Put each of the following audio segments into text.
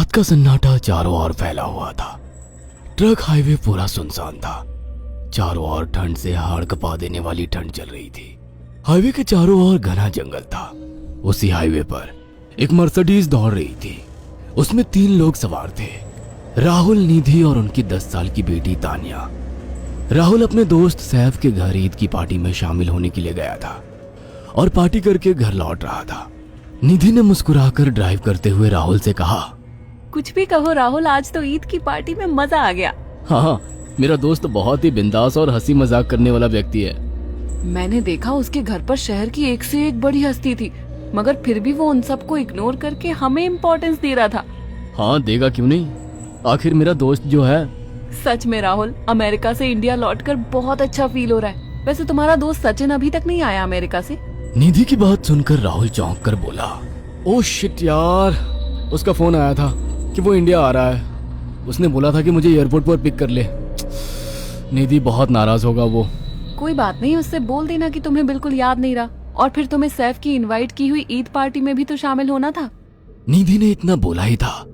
रात का सन्नाटा चारों ओर फैला हुआ था। ट्रक हाईवे पूरा सुनसान था। चारों ओर ठंड से हाड़ कपा देने वाली ठंड चल रही थी। हाईवे के चारों ओर घना जंगल था। उसी हाईवे पर एक मर्सिडीज दौड़ रही थी। उसमें 3 लोग सवार थे, राहुल, निधि और उनकी 10 साल की बेटी तानिया। राहुल अपने दोस्त सैफ के घर ईद की पार्टी में शामिल होने के लिए गया था और पार्टी करके घर लौट रहा था। निधि ने मुस्कुराकर ड्राइव करते हुए राहुल से कहा, कुछ भी कहो राहुल, आज तो ईद की पार्टी में मजा आ गया। हाँ, मेरा दोस्त बहुत ही बिंदास और हंसी मजाक करने वाला व्यक्ति है। मैंने देखा उसके घर पर शहर की एक से एक बड़ी हस्ती थी, मगर फिर भी वो उन सबको इग्नोर करके हमें इम्पोर्टेंस दे रहा था। हाँ, देगा क्यों नहीं, आखिर मेरा दोस्त जो है। सच में राहुल, अमेरिका से इंडिया लौटकर बहुत अच्छा फील हो रहा है। वैसे तुम्हारा दोस्त सचिन अभी तक नहीं आया अमेरिका से? निधि की बात सुनकर राहुल चौंक कर बोला, ओह शिट यार, उसका फोन आया था कि वो इंडिया आ रहा है। उसने बोला था कि मुझे एयरपोर्ट पर पिक कर ले। निधि बहुत नाराज होगा वो। कोई बात नहीं, उससे बोल देना कि तुम्हें बिल्कुल याद नहीं रहा और फिर तुम्हें सैफ की इनवाइट की हुई ईद पार्टी में भी तो शामिल होना था। निधि ने इतना बोला ही था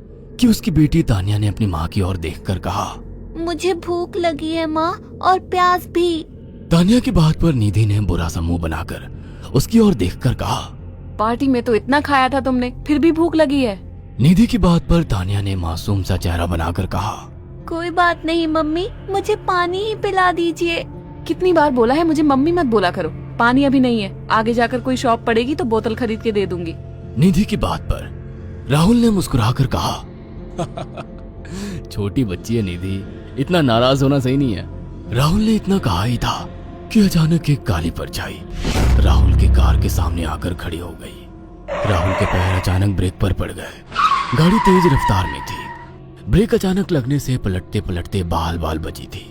कि उसकी बेटी तानिया ने अपनी माँ की ओर देखकर कहा, मुझे भूख लगी है माँ, और प्यास भी। तानिया की बात पर निधि ने बुरा सा मुंह बनाकर उसकी ओर देखकर कहा, पार्टी में तो इतना खाया था तुमने, फिर भी भूख लगी है। निधि की बात पर तानिया ने मासूम सा चेहरा बनाकर कहा, कोई बात नहीं मम्मी, मुझे पानी ही पिला दीजिए। कितनी बार बोला है मुझे मम्मी मत बोला करो। पानी अभी नहीं है, आगे जाकर कोई शॉप पड़ेगी तो बोतल खरीद के दे दूंगी। निधि की बात पर राहुल ने मुस्कुराकर कहा, छोटी बच्ची है निधि, इतना नाराज होना सही नहीं है। राहुल ने इतना कहा ही था कि अचानक एक काली परछाई राहुल की कार के सामने आकर खड़ी हो गई। राहुल के पैर अचानक ब्रेक पर पड़ गए। गाड़ी तेज रफ्तार में थी। ब्रेक अचानक लगने से पलटते पलटते बाल बाल बची थी।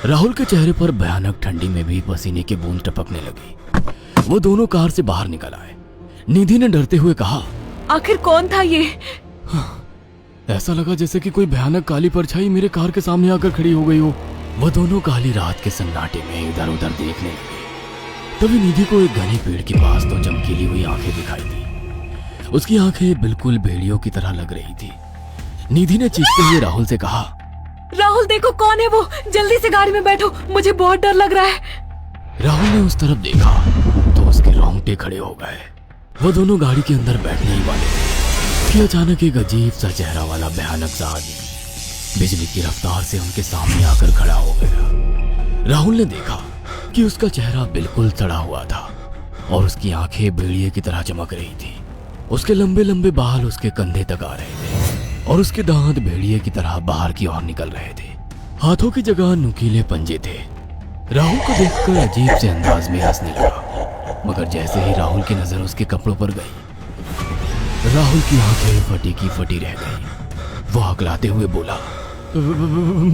राहुल के चेहरे पर भयानक ठंडी में भी पसीने की बूंद टपकने लगी। वो दोनों कार से बाहर निकल आए। निधि ने डरते हुए कहा, आखिर कौन था ये? ऐसा लगा जैसे कि कोई भयानक काली परछाई मेरे कार के सामने आकर खड़ी हो गई हो। वह दोनों काली रात के सन्नाटे में इधर उधर देखने लगे। तभी निधि को एक घने पेड़ के पास 2 चमकीली हुई आंखें दिखाई दी। उसकी आंखें बिल्कुल भेड़ियों की तरह लग रही थी। निधि ने चीखते हुए राहुल से कहा, राहुल देखो कौन है वो, जल्दी से गाड़ी में बैठो, मुझे बहुत डर लग रहा है। राहुल ने उस तरफ देखा तो उसके रोंगटे खड़े हो गए। वो दोनों गाड़ी के अंदर बैठने ही वाले थे कि अचानक एक अजीब सा चेहरा वाला भयानक सा आदमी बिजली की रफ्तार से उनके सामने आकर खड़ा हो गया। राहुल ने देखा कि उसका चेहरा बिल्कुल सड़ा हुआ था और उसकी आंखें भेड़िए की तरह चमक रही थी। उसके लंबे लंबे बाल उसके कंधे तक आ रहे थे और उसके दांत भेड़िए की तरह बाहर की ओर निकल रहे थे। हाथों की जगह नुकीले पंजे थे। राहुल को देखकर अजीब से अंदाज में हंसने लगा, मगर जैसे ही राहुल की नजर उसके कपड़ों पर गई, राहुल की आंखें फटी की फटी रह गई। वो हकलाते हुए बोला,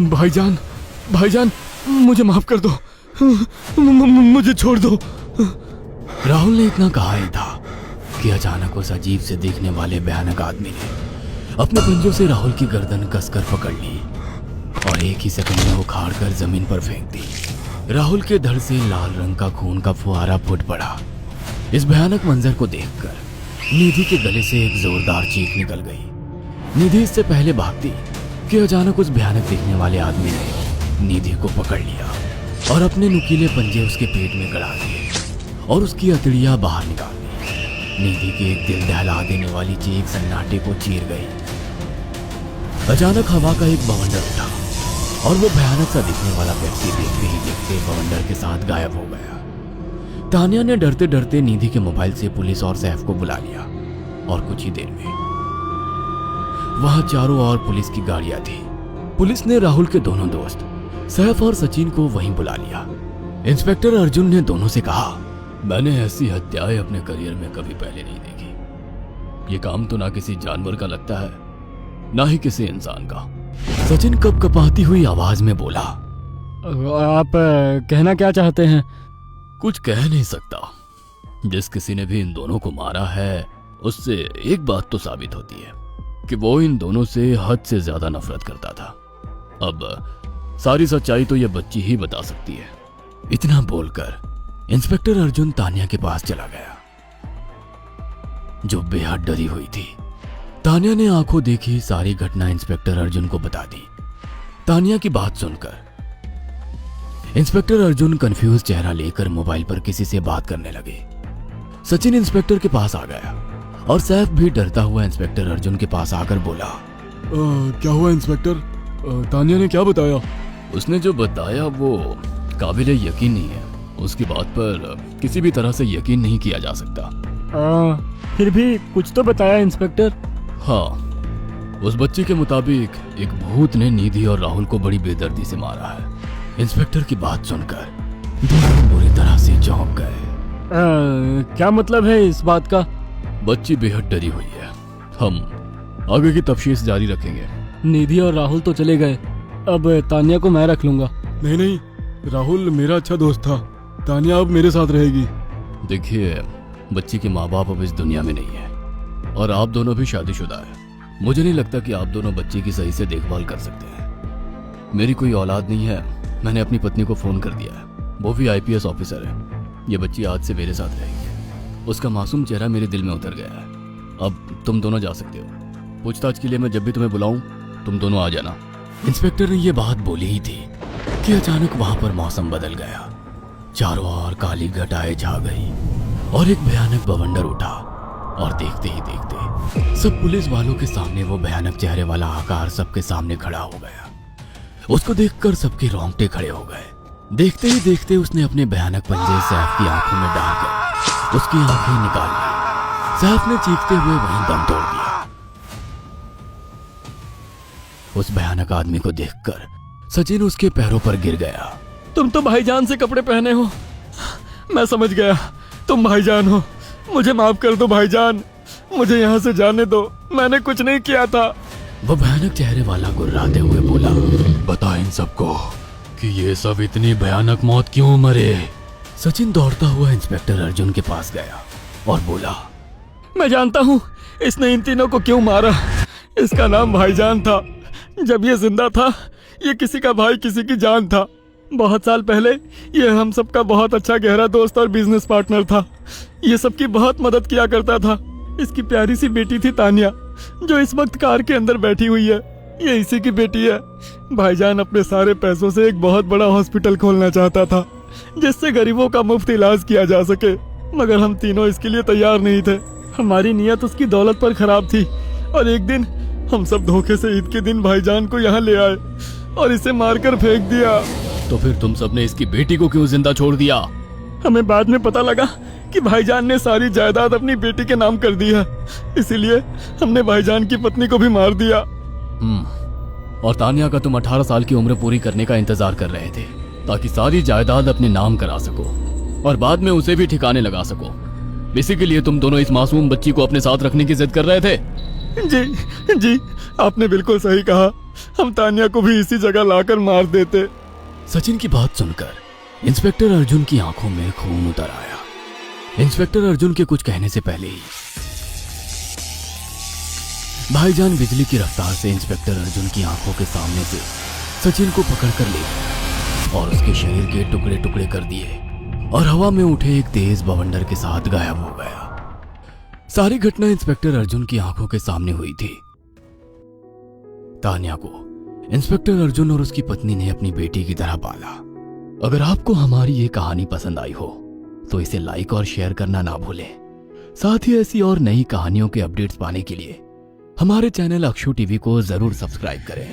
भाईजान, भाईजान, मुझे माफ कर दो, मुझे छोड़ दो। राहुल ने इतना कहा ही था कि अचानक उस अजीब से दिखने वाले भयानक आदमी ने अपने पंजों से राहुल की गर्दन कसकर पकड़ ली और एक ही सेकंड में उखाड़ कर जमीन पर फेंक दी। राहुल के धड़ से लाल रंग का खून का फुहारा फूट पड़ा। इस भयानक मंजर को देखकर निधि के गले से एक जोरदार चीख निकल गई। निधि इससे पहले भागती कि अचानक उस भयानक दिखने वाले आदमी ने निधि को पकड़ लिया और अपने नुकीले पंजे उसके पेट में गड़ा दिए और उसकी अतड़ियां बाहर निकाल दी। निधि की एक दिल दहला देने वाली चीख सन्नाटे को चीर गई। अचानक हवा का एक बवंडर उठा और वो भयानक सा दिखने वाला व्यक्ति देखते ही देखते बवंडर के साथ गायब हो गया। तानिया ने डरते डरते निधि के मोबाइल से पुलिस और सैफ को बुला लिया और कुछ ही देर में वहां चारों ओर पुलिस की गाड़ियां थी। पुलिस ने राहुल के दोनों दोस्त सैफ और सचिन को वहीं बुला लिया। इंस्पेक्टर अर्जुन ने दोनों से कहा, मैंने ऐसी हत्याएं अपने करियर में कभी पहले नहीं देखी। ये काम तो ना किसी जानवर का लगता है, ना ही किसी इंसान का। सचिन कपकपाती हुई आवाज में बोला, आप कहना क्या चाहते हैं? कुछ कह नहीं सकता। जिस किसी ने भी इन दोनों को मारा है उससे एक बात तो साबित होती है कि वो इन दोनों से हद से ज्यादा नफरत करता था। अब सारी सच्चाई तो ये बच्ची ही बता सकती है। इतना बोलकर इंस्पेक्टर अर्जुन तानिया के पास चला गया, जो बेहद डरी हुई थी। तानिया ने आंखों देखी सारी घटना इंस्पेक्टर अर्जुन को बता दी। तानिया की बात सुनकर इंस्पेक्टर अर्जुन कंफ्यूज चेहरा लेकर मोबाइल पर किसी से बात करने लगे। सचिन इंस्पेक्टर के पास आ गया और सैफ भी डरता हुआ इंस्पेक्टर अर्जुन के पास आकर बोला, क्या हुआ इंस्पेक्टर? तानिया ने क्या बताया? उसने जो बताया वो काबिल यकीन नहीं है। उसकी बात पर किसी भी तरह से यकीन नहीं किया जा सकता। फिर भी कुछ तो बताया इंस्पेक्टर। हाँ, उस बच्ची के मुताबिक एक भूत ने निधि और राहुल को बड़ी बेदर्दी से मारा है। इंस्पेक्टर की बात सुनकर दोनों बुरी तरह से चौंक गए। क्या मतलब है इस बात का? बच्ची बेहद डरी हुई है। हम आगे की तफ्तीश जारी रखेंगे। निधि और राहुल तो चले गए, अब तानिया को मैं रख लूंगा। नहीं नहीं, राहुल मेरा अच्छा दोस्त था। तानिया अब मेरे साथ रहेगी। देखिए, बच्ची के माँ बाप अब इस दुनिया में नहीं है और आप दोनों भी शादीशुदा है। मुझे नहीं लगता कि आप दोनों बच्ची की सही से देखभाल कर सकते हैं। मेरी कोई औलाद नहीं है। मैंने अपनी पत्नी को फोन कर दिया है, वो भी IPS ऑफिसर है। ये बच्ची आज से मेरे साथ रहेगी। उसका मासूम चेहरा मेरे दिल में उतर गया है। अब तुम दोनों जा सकते हो। पूछताछ के लिए मैं जब भी तुम्हें बुलाऊं तुम दोनों आ जाना। इंस्पेक्टर ने ये बात बोली ही थी कि अचानक वहां पर मौसम बदल गया। चारों ओर काली घटाएं छा गई और एक भयानक बवंडर उठा और देखते ही देखते सब पुलिस वालों के सामने वो भयानक चेहरे वाला आकार सबके सामने खड़ा हो गया। उसको देखकर सबके रोंगटे खड़े हो गए। देखते ही देखते उसने अपने भयानक पंजे सैफ की आंखों में डालकर उसकी आंखें निकाल ली। सैफ ने चीखते हुए वहीं दम तोड़ दिया। उस भयानक आदमी को देखकर सचिन उसके पैरों पर गिर गया। तुम तो भाईजान से कपड़े पहने हो। मैं समझ गया, तुम भाईजान हो। मुझे माफ कर दो भाईजान, मुझे यहाँ से जाने दो। मैंने कुछ नहीं किया था। वो भयानक चेहरे वाला गुर्राते हुए बोला, बता इन सबको कि ये सब इतनी भयानक मौत क्यों मरे। सचिन दौड़ता हुआ इंस्पेक्टर अर्जुन के पास गया और बोला, मैं जानता हूँ इसने इन तीनों को क्यों मारा। इसका नाम भाईजान था। जब ये जिंदा था ये किसी का भाई किसी की जान था। बहुत साल पहले ये हम सबका बहुत अच्छा गहरा दोस्त और बिजनेस पार्टनर था। ये सबकी बहुत मदद किया करता था। इसकी प्यारी सी बेटी थी तानिया, जो इस वक्त कार के अंदर बैठी हुई है। ये इसी की बेटी है। भाईजान अपने सारे पैसों से एक बहुत बड़ा हॉस्पिटल खोलना चाहता था जिससे गरीबों का मुफ्त इलाज किया जा सके, मगर हम तीनों इसके लिए तैयार नहीं थे। हमारी नीयत उसकी दौलत पर खराब थी और एक दिन हम सब धोखे से ईद के दिन भाईजान को यहाँ ले आए और इसे मारकर फेंक दिया। तो फिर तुम सबने इसकी बेटी को क्यों जिंदा छोड़ दिया? हमें बाद में पता लगा कि भाईजान ने सारी जायदाद अपनी बेटी के नाम कर दी है, इसीलिए हमने भाईजान की पत्नी को भी मार दिया। और तानिया का तुम 18 साल की उम्र पूरी करने का इंतजार कर रहे थे ताकि सारी जायदाद अपने नाम करा सको और बाद में उसे भी ठिकाने लगा सको। इसी के लिए तुम दोनों इस मासूम बच्ची को अपने साथ रखने की जिद कर रहे थे। जी, आपने बिल्कुल सही कहा। हम तानिया को भी इसी जगह लाकर मार देते। सचिन की बात सुनकर इंस्पेक्टर अर्जुन की आंखों में खून उतर आया। इंस्पेक्टर अर्जुन के कुछ कहने से पहले ही भाईजान बिजली की रफ्तार से इंस्पेक्टर अर्जुन की आंखों के सामने से सचिन को पकड़कर ले गया और उसके शरीर के टुकड़े टुकड़े कर दिए और हवा में उठे एक तेज बवंडर के साथ गायब हो गया। सारी घटना इंस्पेक्टर अर्जुन की आंखों के सामने हुई थी। तानिया को इंस्पेक्टर अर्जुन और उसकी पत्नी ने अपनी बेटी की तरह पाला। अगर आपको हमारी ये कहानी पसंद आई हो तो इसे लाइक और शेयर करना ना भूलें। साथ ही ऐसी और नई कहानियों के अपडेट्स पाने के लिए हमारे चैनल अक्षु टीवी को जरूर सब्सक्राइब करें।